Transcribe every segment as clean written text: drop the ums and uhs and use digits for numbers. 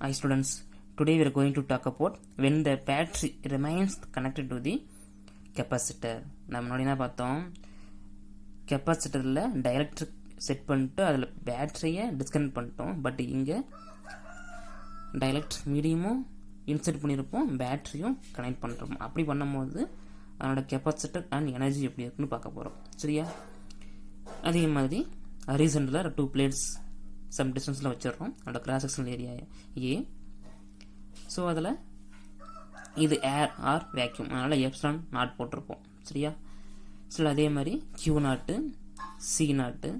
Hi students, today we are going to talk about when the battery remains connected to the capacitor. நம்ம முன்னாடி என்ன பார்த்தோம், கெப்பாசிட்டரில் dielectric set பண்ணிட்டு அதில் பேட்டரியை டிஸ்கனெக்ட் பண்ணிட்டோம். பட் இங்கே டைஎலக்ட்ரிக் மீடியமும் இன்செர்ட் பண்ணியிருப்போம், பேட்டரியும் கனெக்ட் பண்ணுறோம். அப்படி பண்ணும்போது அதனோட கெப்பாசிட்டர் அண்ட் எனர்ஜி எப்படி இருக்குன்னு பார்க்க போகிறோம். சரியா? அதே மாதிரி ஹரிசாண்டலாக 2 பிளேட்ஸ் சம் டிஸ்டன்ஸில் வச்சிடறோம். அதோட கிராஸ் செக்ஷனல் ஏரியா ஏ. ஸோ அதில் இது ஏர் ஆர் வேக்யூம், அதனால் எப்சிலான் நாட் போட்டிருப்போம். சரியா? ஸோ அதே மாதிரி கியூ நாட்டு, சி நாட்டு,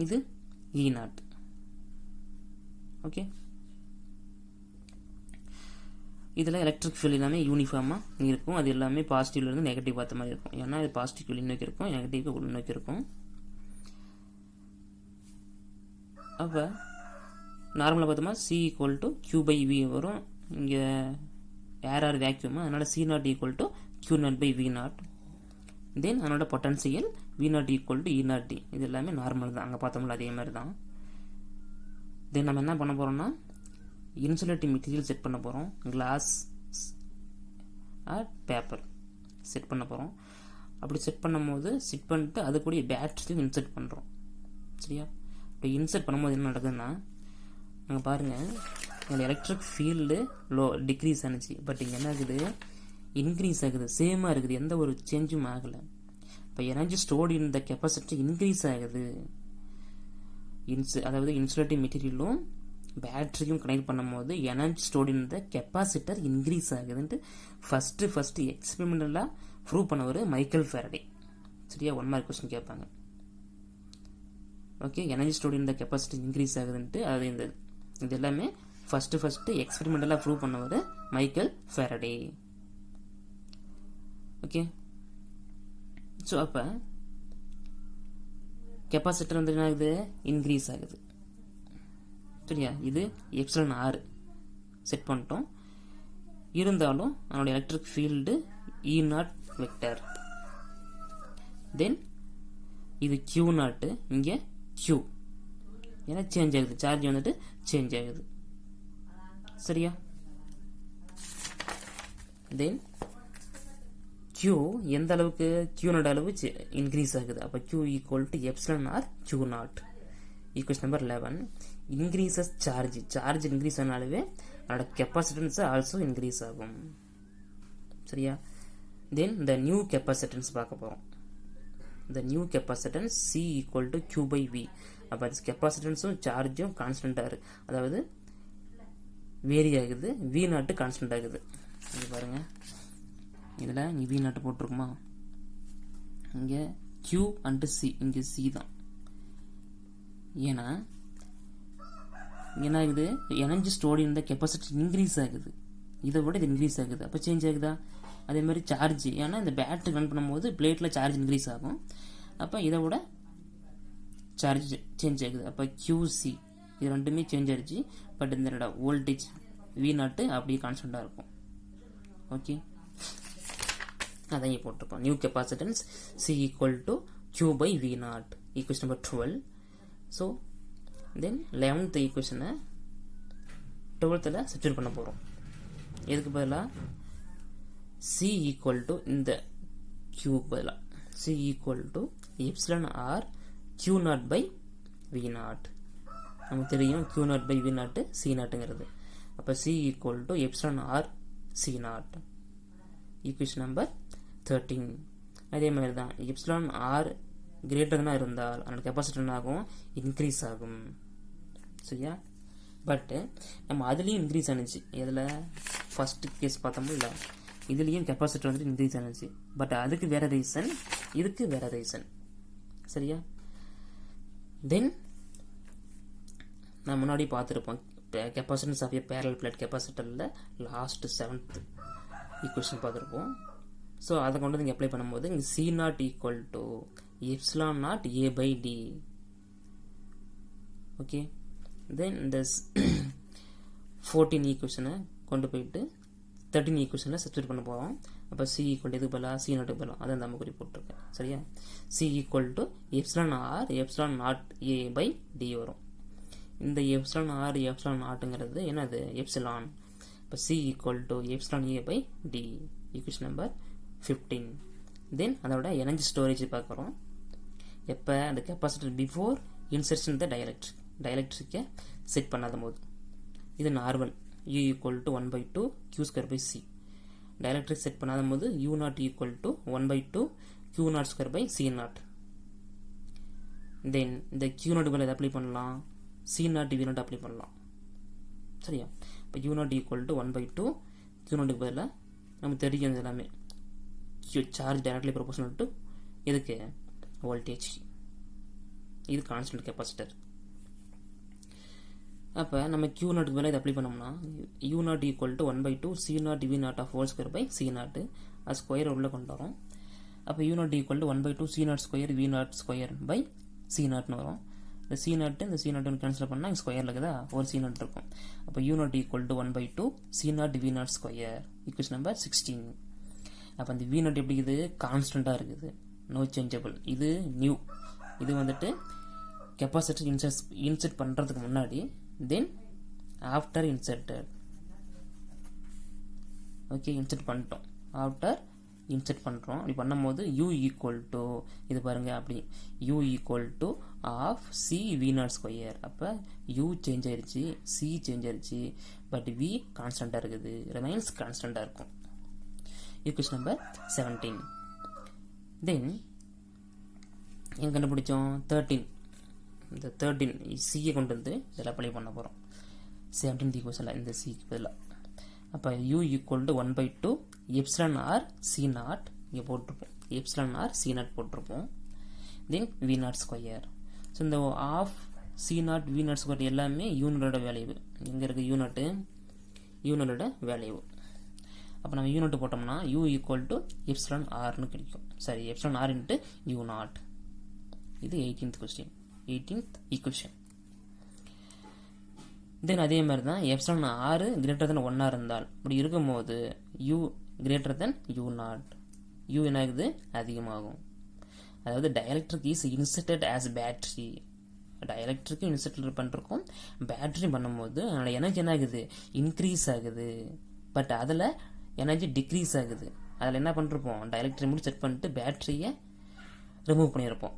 இது இ நாட்டு. ஓகே, இதில் எலக்ட்ரிக் ஃபீல்டு எல்லாமே யூனிஃபார்மாக இருக்கும். அது எல்லாமே பாசிட்டிவ்லேருந்து நெகட்டிவ் பார்த்த மாதிரி இருக்கும். ஏன்னா இது பாசிட்டிவ் வெளியே நோக்கி இருக்கும், நெகட்டிவ்க்கு உள்ள நோக்கி இருக்கும். அப்போ நார்மலாக பார்த்தோமா C equal to Q by V வரும். இங்கே ஏர் ஆர் வேக்யூமா, அதனால் C naught equal to Q naught by V naught. Then அதனோட potential V naught equal to E naught D. இது எல்லாமே நார்மல் தான், அங்கே பார்த்தோம்ல அதே மாதிரி தான். தென் நம்ம என்ன பண்ண போகிறோம்னா இன்சுலேட்டிங் மெட்டீரியல் செட் பண்ண போகிறோம். கிளாஸ் ஆர் பேப்பர் செட் பண்ண போகிறோம். அப்படி செட் பண்ணும்போது செட் பண்ணிட்டு அது கூட பேட்டரியும் இன்செர்ட் பண்ணுறோம். சரியா? இப்போ இன்செர்ட் பண்ணும்போது என்ன நடக்குதுன்னா, நாங்கள் பாருங்கள், உங்கள் எலக்ட்ரிக் ஃபீல்டு டிக்ரீஸ் ஆனிச்சு. பட் இங்கே என்ன ஆகுது, இன்க்ரீஸ் ஆகுது. சேமாக இருக்குது, எந்த ஒரு சேஞ்சும் ஆகலை. இப்போ energy stored in the capacity increase ஆகுது. அதாவது இன்சுலேட்டிங் மெட்டீரியலும் பேட்டரியும் கனெக்ட் பண்ணும்போது energy stored in the capacitor increase ஆகுதுன்ட்டு ஃபஸ்ட்டு எக்ஸ்பெரிமெண்டலாக ப்ரூவ் பண்ணவர் மைக்கேல் ஃபேரடே. சரியா? 1 மார்க் கொஸ்டின் கேட்பாங்க. Okay, energy stored in the capacity increase ஆகுதுன்ட்டு அது இது எல்லாமே ஃபஸ்ட்டு எக்ஸ்பெரிமெண்டலாக ப்ரூவ் பண்ணவர் மைக்கேல் ஃபேரடே. ஓகே, ஸோ அப்போ கெப்பாசிட்டர் வந்து என்ன ஆகுது, இன்க்ரீஸ் ஆகுது. சரியா? இது எப்சிலான் ஆர் செட் பண்ணிட்டோம். இருந்தாலும் அதனோட electric field E naught vector. Then இது கியூ நாட்டு, இங்கே கியூ, ஏன்னா சேஞ்ச் ஆகுது, சார்ஜ் வந்துட்டு சேஞ்ச் ஆகுது. சரியா? தென் கியூ எந்த அளவுக்கு, கியூனோட அளவு இன்க்ரீஸ் ஆகுது. அப்போ Q equal to epsilon r Q naught. Equation number 11. Increases charge increase ஆனாலே அதோட கெப்பாசிட்டன்ஸ் ஆல்சோ இன்க்ரீஸ் ஆகும். சரியா? தென் இந்த நியூ கெப்பாசிட்டன்ஸ் பார்க்க போகிறோம். the new capacitance C equal to Q by V. அப்போ அது கெப்பாசிட்டன்ஸும் சார்ஜும் கான்ஸ்டன்டாக இருக்குது, அதாவது வேரி ஆகுது. V நாட்டு கான்ஸ்டன்ட் ஆகுது. இங்கே பாருங்கள், இதில் இங்கே V நாட்டு போட்டிருக்குமா, இங்கே Q அண்டு C, இங்கே C தான். ஏன்னா என்ன ஆகுது, energy stored in the capacity increase ஆகுது. இதை விட இது இன்க்ரீஸ் ஆகுது. அப்போ சேஞ்ச் ஆகுதா? அதே மாதிரி சார்ஜ், ஏன்னா இந்த பேட்டரி ரன் பண்ணும்போது பிளேட்டில் சார்ஜ் இன்க்ரீஸ் ஆகும். அப்போ இதை விட சார்ஜ் சேஞ்ச் ஆகுது. அப்போ கியூசி இது ரெண்டுமே சேஞ்ச் ஆகிடுச்சு. பட் இந்த வோல்டேஜ் வி நாட்டு அப்படியே கான்ஸ்டண்ட்டாக இருக்கும். ஓகே, அதான் இங்கே போட்டிருக்கோம். New capacitance C equal to Q by V naught. Equation number 12. So then 11th ஈக்குவேஷனை 12th சப்ஸ்டிட்யூட் பண்ண போகிறோம். எதுக்கு பதிலாக C equal to இந்த Q பதிலா C equal to epsilon R Q naught by V naught. நமக்கு தெரியும் Q naught by V naught C நாட்டுங்கிறது. அப்போ C equal to epsilon R C naught. Equation number 13. அதே மாதிரி தான் epsilon R கிரேட்டர் தான் இருந்தால் அதோட கெப்பாசிட்டர் ஆகும், இன்க்ரீஸ் ஆகும். சரியா? பட்டு நம்ம அதுலேயும் இன்க்ரீஸ் ஆனிச்சு. இதில் ஃபஸ்ட்டு கேஸ் பார்த்தோம்ல, இதுலேயும் கெப்பாசிட்டர் வந்துட்டு இன்க்ரீஸ் ஆனிச்சு. பட் அதுக்கு வேற ரீசன், இதுக்கு வேற ரீசன். சரியா? தென் நான் முன்னாடி பார்த்துருப்போம் capacitance of a parallel plate கெப்பாசிட்டரில் லாஸ்ட் 7th ஈக்குவேஷன் பார்த்துருப்போம். ஸோ அதை கொண்டு வந்து இங்கே அப்ளை பண்ணும்போது இங்கே C naught equal to epsilon naught A by D. Okay, then இந்த 14 ஈக்குவேஷனை கொண்டு போயிட்டு 13 ஈக்குவேஷனில் சப்ஸ்டிட்யூட் பண்ண போகிறோம். அப்போ சி ஈக்குவல் டு எதுக்கு பதிலாக சி நாட்டுக்கு பதிலாக, அதை நம்ம குறி போட்டிருக்கேன். சரியா? C equal to epsilon r epsilon naught A by D வரும். இந்த எப்சிலான் ஆர் எப்சிலான் நாட்டுங்கிறது என்னது எப்சிலான். இப்போ C equal to epsilon A by D, equation number 15. Then அதோட எனர்ஜி ஸ்டோரேஜ் பார்க்குறோம். எப்போ அந்த கெப்பாசிட்டர் பிஃபோர் இன்சர்ஷன் த டயலக்ட்ரிக்கை செட் பண்ணாத போது. இது normal U equal to 1/2 Q²/C. Dielectric செட் பண்ணாத போது U0 ஈக்குவல் டு 1/2 Q0²/C0. தென் இந்த Q0 மேலே அப்ளை பண்ணலாம், C0 V0 அப்ளை பண்ணலாம். சரியா? இப்போ U0 ஈக்குவல் டு 1/2 Q0 பதிலாக நமக்கு தெரியும் எல்லாமே. சார்ஜ் டைரக்ட்லி ப்ரொபோஷனல் டு இதுக்கு வோல்டேஜ். இது கான்ஸ்டன்ட் கெப்பாசிட்டர். அப்போ நம்ம Q0 மேலே இதை அப்ளை பண்ணோம்னா U0 equal to 1/2 C0 V0 of ஹோல்²/C0 அது ஸ்கொயர் உள்ள கொண்டு வரும். அப்போ U0 equal to 1/2 C0² V0²/C0 வரும். இந்த C0 கேன்சல் பண்ணால் இங்கே ஸ்கொயரில் இருக்குதா, ஒரு C0 இருக்கும். அப்போ U0 equal to 1/2 C0 V0², equation number 16. அப்போ அந்த V0 எப்படி இருக்குது, கான்ஸ்டண்ட்டாக இருக்குது, நோ சேஞ்சபிள். இது நியூ. இது வந்துட்டு கெப்பாசிட்டர் இன்சர்ட் பண்ணுறதுக்கு முன்னாடி, then after inserted. Okay, insert பண்ணிட்டோம், ஆஃப்டர் இன்சர்ட் பண்ணுறோம். அப்படி பண்ணும்போது U ஈக்குவல் டு இது பாருங்க, அப்படி U equal to half C V0². அப்போ U சேஞ்ச் ஆயிடுச்சு, C சேஞ்ச் ஆயிடுச்சு, பட் V கான்ஸ்டண்ட்டாக இருக்குது, ரிமைன்ஸ் கான்ஸ்டண்ட்டாக இருக்கும். Equation number 17. தென் எங்கே கண்டுபிடிச்சோம், 13. இந்த 13 சியை கொண்டு வந்து இதில் அப்ளை பண்ண போகிறோம். 17th ஈக்குவேஷனில் இந்த சிக்கு பதிலாக. அப்போ U equal to 1/2 epsilon r C0 இங்கே போட்டிருப்போம், எப்சிலான் ஆர் C0 போட்டிருப்போம். தென் V0². ஸோ இந்த ஆஃப் C0 V0² எல்லாமே யூனிட்டோட வேல்யூ. எங்கே இருக்குது யூனிட்டோட வேல்யூ. அப்போ நம்ம U0 போட்டோம்னா U ஈக்குவல் டு எப்சிலான் ஆர்னு கிடைக்கும். சரி, எப்சிலான் ஆர் இன்ட்டு U0. இது 18th கொஸ்டின், 18th ஈக்குவேஷன். தென் அதே மாதிரி தான் எப்சிலான் ஆர் கிரேட்டர் தென் 1 இருந்தால், இப்படி இருக்கும்போது U greater than U0, U என்ன ஆகுது, அதிகமாகும். அதாவது dielectric is inserted as battery. டயலக்ட்ரிக்கு இன்சர்ட் பண்ணிருக்கோம், பேட்டரி பண்ணும்போது அதோட எனர்ஜி என்ன ஆகுது, இன்க்ரீஸ் ஆகுது. பட் அதில் எனர்ஜி டிக்ரீஸ் ஆகுது. அதில் என்ன பண்ணிருப்போம், டயலக்ட்ரிக் மட்டும் செட் பண்ணிட்டு பேட்டரியை ரிமூவ் பண்ணியிருப்போம்.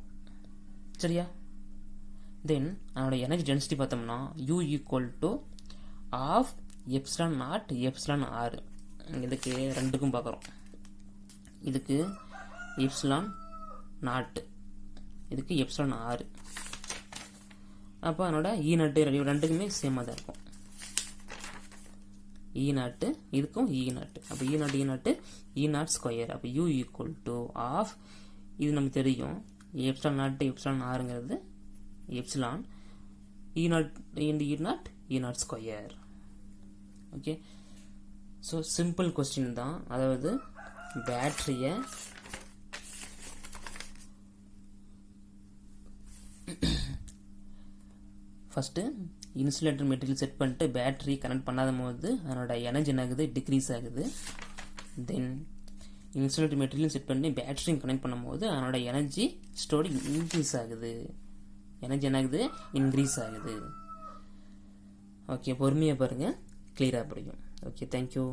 சரியா? தென் அதோட எனர்ஜி டென்சிட்டி பார்த்தோம்னா U equal to half epsilon naught epsilon r. இதுக்கு ரெண்டுக்கும் பார்க்குறோம். இதுக்கு எப்சிலான் நாட், இதுக்கு எப்சிலான் ஆர். அப்போ அதனோட E0 ரெண்டுக்குமே சேமாக தான் இருக்கும். E0 இதுக்கும் E0. அப்போ E0² அப்போ U ஈக்குவல் டு ஆஃப், இது நமக்கு தெரியும், எப்சிலான் நாட் எப்சிலான் ஆருங்கிறது epsilon, E0 into E0². Okay, so simple question தான். அதாவது பேட்டரியை ஃபஸ்ட்டு இன்சுலேட்டர் மெட்டீரியல் செட் பண்ணிட்டு பேட்டரி கனெக்ட் பண்ணாத போது அதனோட எனர்ஜி என்ன ஆகுது, டிக்ரீஸ் ஆகுது. தென் இன்சுலேட்டர் மெட்டீரியல் செட் பண்ணி பேட்டரியும் கனெக்ட் பண்ணும்போது அதனோட எனர்ஜி ஸ்டோரேஜ் இன்க்ரீஸ் ஆகுது. எனர்ஜி என்ன ஆகுது, இன்க்ரீஸ் ஆகுது. ஓகே, பொறுமையாக பாருங்கள், கிளியராக புரியும். Okay, thank you.